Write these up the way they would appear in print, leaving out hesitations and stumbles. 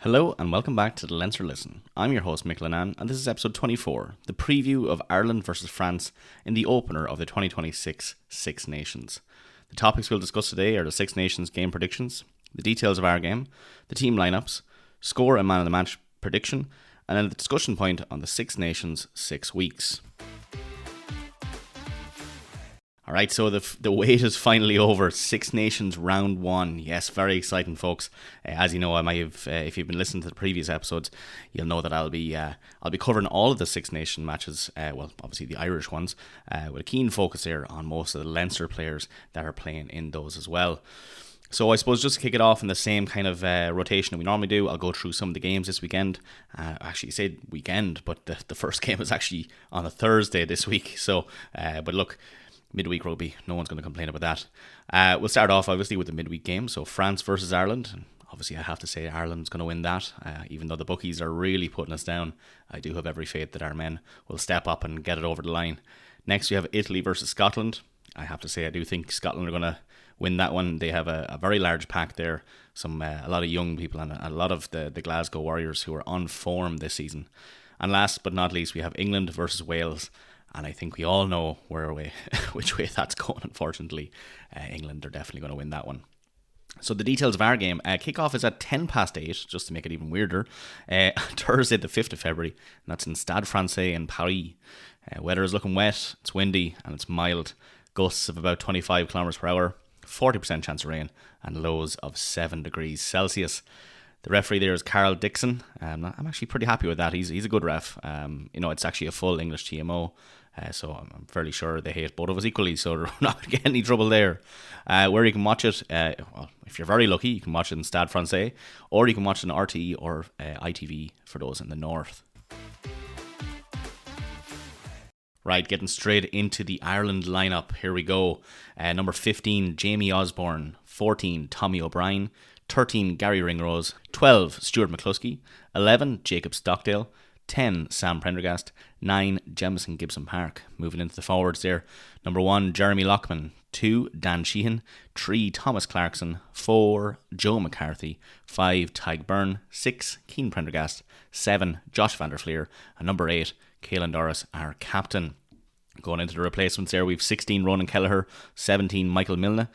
Hello and welcome back to the Leinster Listen. I'm your host Mick Lennon and this is episode 24, the preview of Ireland versus France in the opener of the 2026 Six Nations. The topics we'll discuss today are the Six Nations game predictions, the details of our game, the team lineups, score and man of the match prediction, and then the discussion point on the Six Nations 6 weeks. Alright, so the wait is finally over. Six Nations round 1. Yes, very exciting, folks. As you know, I might have, if you've been listening to the previous episodes, you'll know that I'll be covering all of the Six Nation matches. Well, obviously the Irish ones, with a keen focus here on most of the Leinster players that are playing in those as well. So I suppose just to kick it off in the same kind of rotation that we normally do, I'll go through some of the games this weekend. Actually, I said weekend, but the first game is actually on a Thursday this week. So, but look. Midweek rugby, no one's going to complain about that. We'll start off obviously with the midweek game, so France versus Ireland. And obviously I have to say Ireland's going to win that, even though the bookies are really putting us down. I do have every faith that our men will step up and get it over the line. Next we have Italy versus Scotland. I have to say I do think Scotland are going to win that one. They have a very large pack there, a lot of young people and a lot of the Glasgow Warriors who are on form this season. And last but not least we have England versus Wales. And I think we all know which way that's going, unfortunately. England are definitely going to win that one. So the details of our game. Kickoff is at 8:10, just to make it even weirder. Thursday the 5th of February. And that's in Stade Francais in Paris. Weather is looking wet, it's windy, and it's mild. Gusts of about 25 kilometers per hour. 40% chance of rain. And lows of 7 degrees Celsius. The referee there is Carl Dixon. I'm actually pretty happy with that. He's a good ref. It's actually a full English TMO. So I'm fairly sure they hate both of us equally, so we're not going to get any trouble there. Where you can watch it, if you're very lucky, you can watch it in Stade Francais, or you can watch it on RTE or ITV for those in the north. Right, getting straight into the Ireland lineup. Here we go. Number 15, Jamie Osborne. 14, Tommy O'Brien. 13, Gary Ringrose. 12, Stuart McCluskey. 11, Jacob Stockdale. 10, Sam Prendergast. 9, Jemison Gibson Park. Moving into the forwards there. Number 1, Jeremy Lockman. 2, Dan Sheehan. 3, Thomas Clarkson. 4, Joe McCarthy. 5, Tyg Byrne. 6, Keane Prendergast. 7, Josh van der Fleer. And number 8, Caelan Doris, our captain. Going into the replacements there, we've 16, Ronan Kelleher. 17, Michael Milne.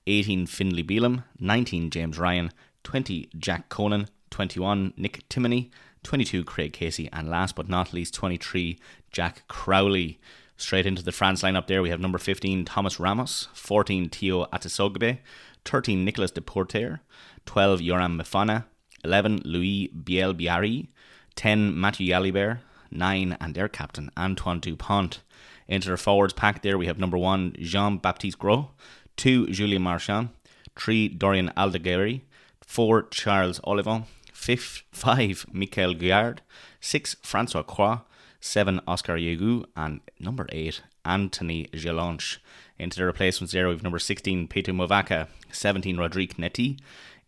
18, Finlay Beelum. 19, James Ryan. 20, Jack Conan. 21, Nick Timoney. 22, Craig Casey, and last but not least, 23, Jack Crowley. Straight into the France lineup there, we have number 15, Thomas Ramos, 14, Tio Atisogbe, 13, Nicolas Deporter, 12, Yoram Mifana, 11, Louis Bielbiari, 10, Mathieu Jalibert, 9, and their captain, Antoine Dupont. Into their forwards pack there, we have number 1, Jean-Baptiste Gros, 2, Julien Marchand, 3, Dorian Aldeguerri, 4, Charles Olivon, 5, Michael Guillard, 6, Francois Croix, 7, Oscar Yegu, and number 8, Anthony Gelonche. Into the replacements there, we have number 16, Peter Movaka, 17, Rodrigue Neti,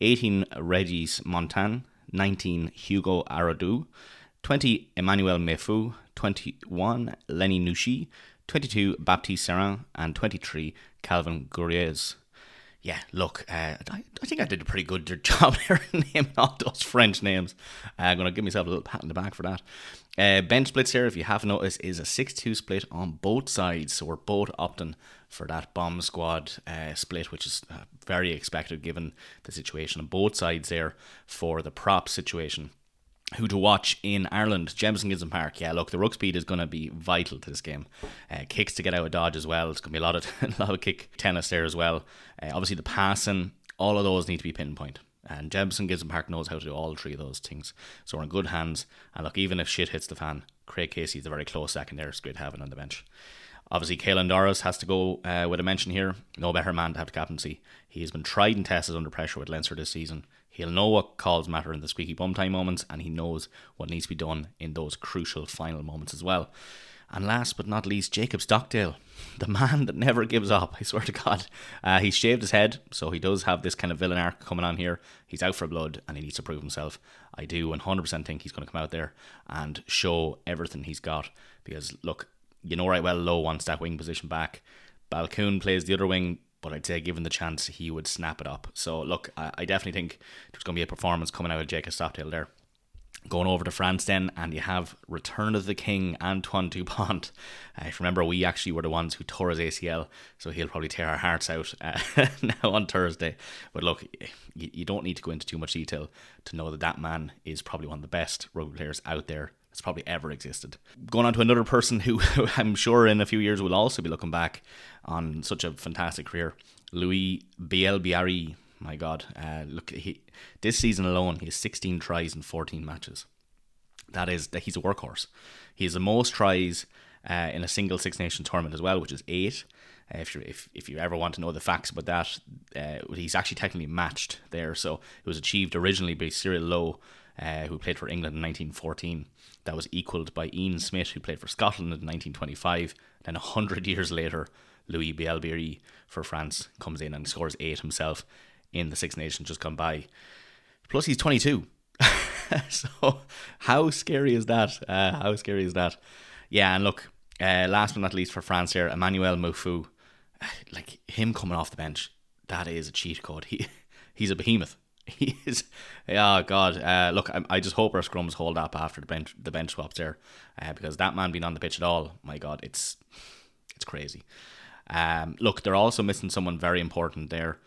18, Regis Montan, 19, Hugo Aradou, 20, Emmanuel Mefu, 21, Lenny Nushi, 22, Baptiste Serran, and 23, Calvin Gouriez. Yeah, look, I think I did a pretty good job here naming all those French names. I'm going to give myself a little pat on the back for that. Bench splits here, if you haven't noticed, is a 6-2 split on both sides. So we're both opting for that bomb squad split, which is very expected given the situation on both sides there for the prop situation. Who to watch in Ireland? Jemison Gibson Park. Yeah, look, the ruck speed is going to be vital to this game. Kicks to get out of dodge as well. It's going to be a lot of kick tennis there as well. Obviously the passing, all of those need to be pinpoint. And Jemison Gibson Park knows how to do all three of those things. So we're in good hands. And look, even if shit hits the fan, Craig Casey is a very close second there. It's great having on the bench. Obviously, Caelan Doris has to go with a mention here. No better man to have the captaincy. He has been tried and tested under pressure with Leinster this season. He'll know what calls matter in the squeaky bum time moments, and he knows what needs to be done in those crucial final moments as well. And last but not least, Jacob Stockdale, the man that never gives up, I swear to God. He's shaved his head, so he does have this kind of villain arc coming on here. He's out for blood, and he needs to prove himself. I do 100% think he's going to come out there and show everything he's got, because look, you know right well Lowe wants that wing position back. Balcoon plays the other wing. but I'd say given the chance, he would snap it up. So look, I definitely think there's going to be a performance coming out of Jacob Stockdale there. Going over to France then, and you have Return of the King, Antoine Dupont. If you remember, we actually were the ones who tore his ACL, so he'll probably tear our hearts out now on Thursday. But look, you don't need to go into too much detail to know that that man is probably one of the best rugby players out there that's probably ever existed. Going on to another person who I'm sure in a few years will also be looking back on such a fantastic career, Louis Bielbiari. My God, look, this season alone, he has 16 tries in 14 matches. He's a workhorse. He has the most tries in a single Six Nations tournament as well, which is 8. If you ever want to know the facts about that, he's actually technically matched there. So it was achieved originally by Cyril Lowe, who played for England in 1914. That was equalled by Ian Smith, who played for Scotland in 1925. Then 100 years later, Louis Bielbiari for France comes in and scores 8 himself in the Six Nations just gone by. Plus he's 22. So how scary is that? Yeah, and look, last but not least for France here, Emmanuel Mouffou. Like him coming off the bench, that is a cheat code. He's a behemoth. He is. Oh God. Look, I just hope our scrums hold up after the bench swaps there, because that man being on the pitch at all, my God, it's crazy. Look, they're also missing someone very important there.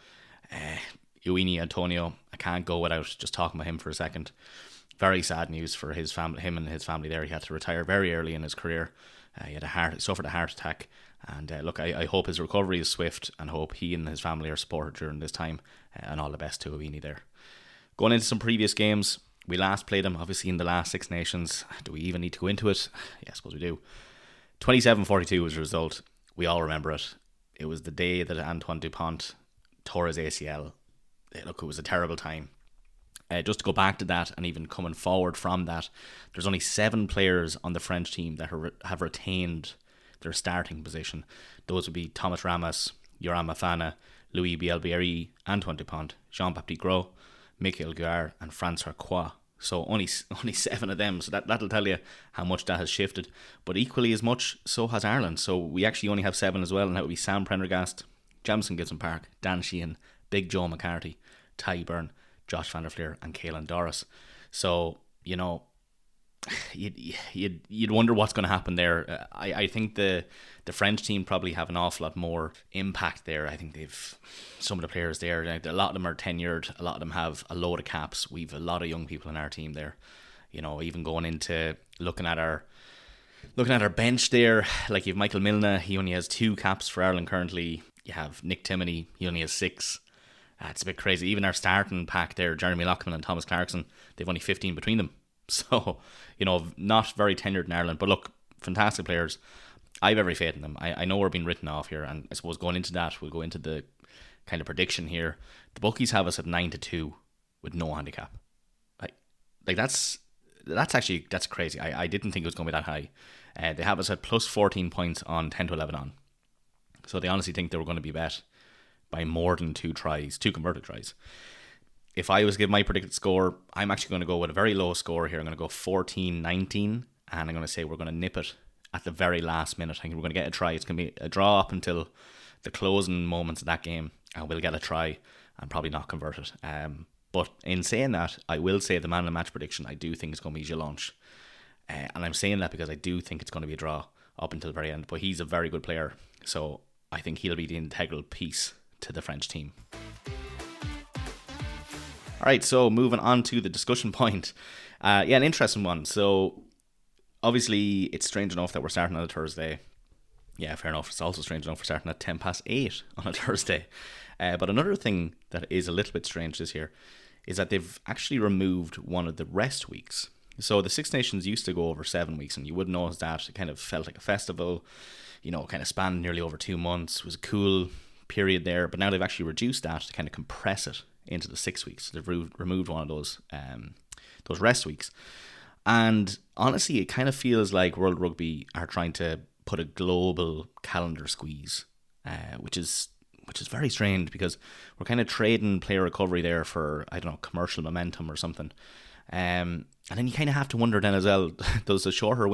Uini Antonio, I can't go without just talking about him for a second. Very sad news for his family, him and his family there. He had to retire very early in his career. He suffered a heart attack, and look, I hope his recovery is swift, and hope he and his family are supported during this time, and all the best to Uini there. Going into some previous games, we last played him obviously in the last Six Nations. Do we even need to go into it? Yeah, I suppose we do. 27-42 was the result. We all remember it. It was the day that Antoine Dupont tore his ACL. Look, it was a terrible time. Just to go back to that, and even coming forward from that, there's only 7 players on the French team that have retained their starting position. Those would be Thomas Ramos, Yoram Afana, Louis Bielbiari, Antoine Dupont, Jean-Baptiste Gros, Michael Guard, and Francois Croix. So only 7 of them. So that'll tell you how much that has shifted. But equally as much, so has Ireland. So we actually only have 7 as well, and that would be Sam Prendergast, Jamison Gibson Park, Dan Sheehan, Big Joe McCarthy, Ty Byrne, Josh Van der Fleer, and Caelan Doris. So, you know, you'd wonder what's going to happen there. I think the French team probably have an awful lot more impact there. I think they've some of the players there. A lot of them are tenured. A lot of them have a load of caps. We've a lot of young people in our team there. You know, even going into looking at our bench there, like you've Michael Milne. He only has 2 caps for Ireland currently. You have Nick Timoney. He only has 6. It's a bit crazy. Even our starting pack there, Jeremy Lockman and Thomas Clarkson, they've only 15 between them. So, you know, not very tenured in Ireland. But look, fantastic players. I have every faith in them. I know we're being written off here, and I suppose going into that, we'll go into the kind of prediction here. The bookies have us at 9-2 with no handicap. Like that's crazy. I didn't think it was going to be that high. They have us at plus 14 points on 10-11 on. So they honestly think they were going to be bet by more than 2 converted tries. If I was to give my predicted score, I'm actually going to go with a very low score here. I'm going to go 14-19, and I'm going to say we're going to nip it at the very last minute. I think we're going to get a try. It's going to be a draw up until the closing moments of that game, and we'll get a try and probably not convert it. But in saying that, I will say the man of the match prediction, I do think it's going to be Jelonch. And I'm saying that because I do think it's going to be a draw up until the very end. But he's a very good player, so I think he'll be the integral piece to the French team. Alright, so moving on to the discussion point. An interesting one. So, obviously, it's strange enough that we're starting on a Thursday. Yeah, fair enough. It's also strange enough we're starting at 8:10 on a Thursday. But another thing that is a little bit strange this year is that they've actually removed one of the rest weeks. So the Six Nations used to go over 7 weeks, and you would notice that it kind of felt like a festival, you know, kind of spanned nearly over 2 months. It was a cool period there, but now they've actually reduced that to kind of compress it into the 6 weeks. They've removed one of those rest weeks. And honestly, it kind of feels like World Rugby are trying to put a global calendar squeeze, which is very strange because we're kind of trading player recovery there for, I don't know, commercial momentum or something. And then you kind of have to wonder then as well, does a shorter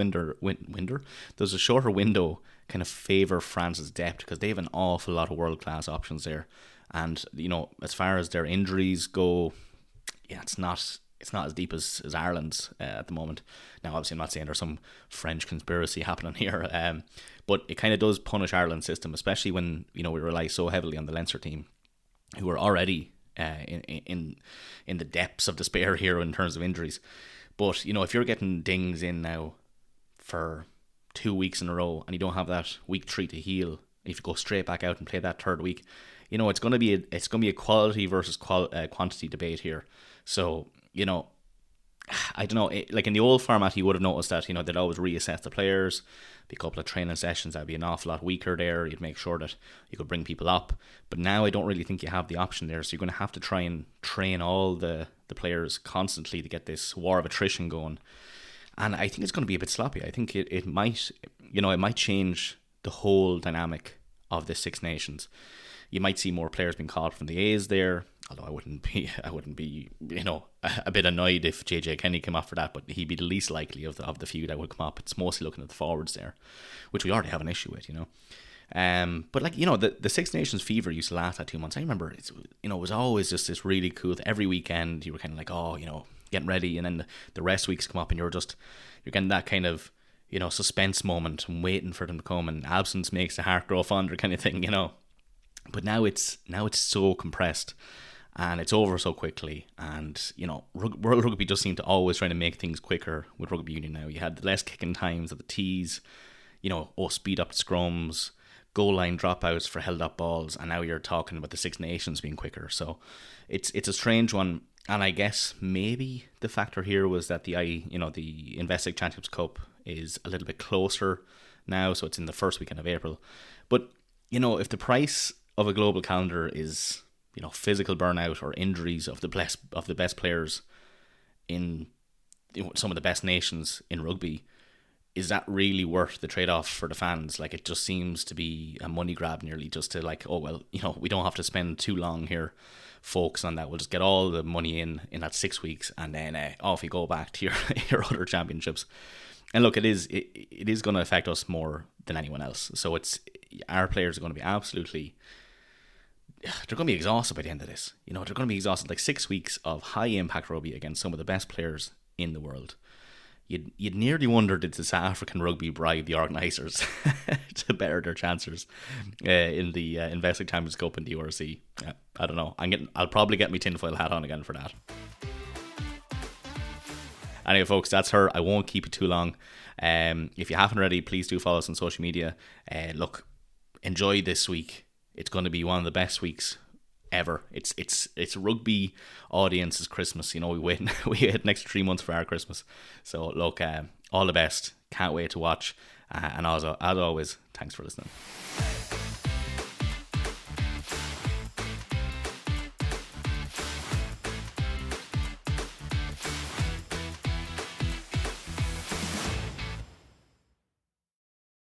does a shorter window kind of favour France's depth, because they have an awful lot of world class options there, and as far as their injuries go, yeah, it's not as deep as Ireland's at the moment. Now, obviously, I'm not saying there's some French conspiracy happening here, but it kind of does punish Ireland's system, especially when we rely so heavily on the Leinster team, who are already in the depths of despair here in terms of injuries. But if you're getting dings in now for 2 weeks in a row, and you don't have that week 3 to heal, if you go straight back out and play that third week, it's going to be a quality versus quantity debate here. So I don't know. Like in the old format, you would have noticed that they'd always reassess the players. Be a couple of training sessions that'd be an awful lot weaker there. You'd make sure that you could bring people up. But now I don't really think you have the option there. So you're going to have to try and train all the players constantly to get this war of attrition going. And I think it's going to be a bit sloppy. I think it might change the whole dynamic of the Six Nations. You might see more players being called from the A's there. Although I wouldn't be a bit annoyed if JJ Kenny came off for that, but he'd be the least likely of the few that would come up. It's mostly looking at the forwards there, which we already have an issue with, But the Six Nations fever used to last that 2 months. I remember it was always just this really cool. Every weekend you were kind of like, getting ready, and then the rest weeks come up and you're getting that kind of suspense moment and waiting for them to come, and absence makes the heart grow fonder kind of thing, But now it's so compressed, and it's over so quickly. And World Rugby just seemed to always trying to make things quicker with rugby union. Now you had less kicking times at the tees, speed up scrums, goal line dropouts for held up balls, and now you're talking about the Six Nations being quicker. So it's a strange one. And I guess maybe the factor here was that the Investec Championships Cup is a little bit closer now, so it's in the first weekend of April. But if the price of a global calendar is physical burnout or injuries of the best players in some of the best nations in rugby, is that really worth the trade-off for the fans? Like, it just seems to be a money grab nearly, just to we don't have to spend too long here focus on that. We'll just get all the money in that 6 weeks, and then off you go back to your other championships. And look, it is going to affect us more than anyone else. So our players are going to be they're going to be exhausted by the end of this. They're going to be exhausted. Like 6 weeks of high impact rugby against some of the best players in the world. You'd nearly wonder, did the South African rugby bribe the organisers to better their chances in the Investec Champions Cup in the URC? I don't know. I'll probably get my tinfoil hat on again for that. Anyway, folks, that's her. I won't keep it too long. If you haven't already, please do follow us on social media. Look, enjoy this week. It's going to be one of the best weeks ever. It's rugby audience's Christmas. We wait an extra 3 months for our Christmas. So look, all the best. Can't wait to watch. And as always, thanks for listening.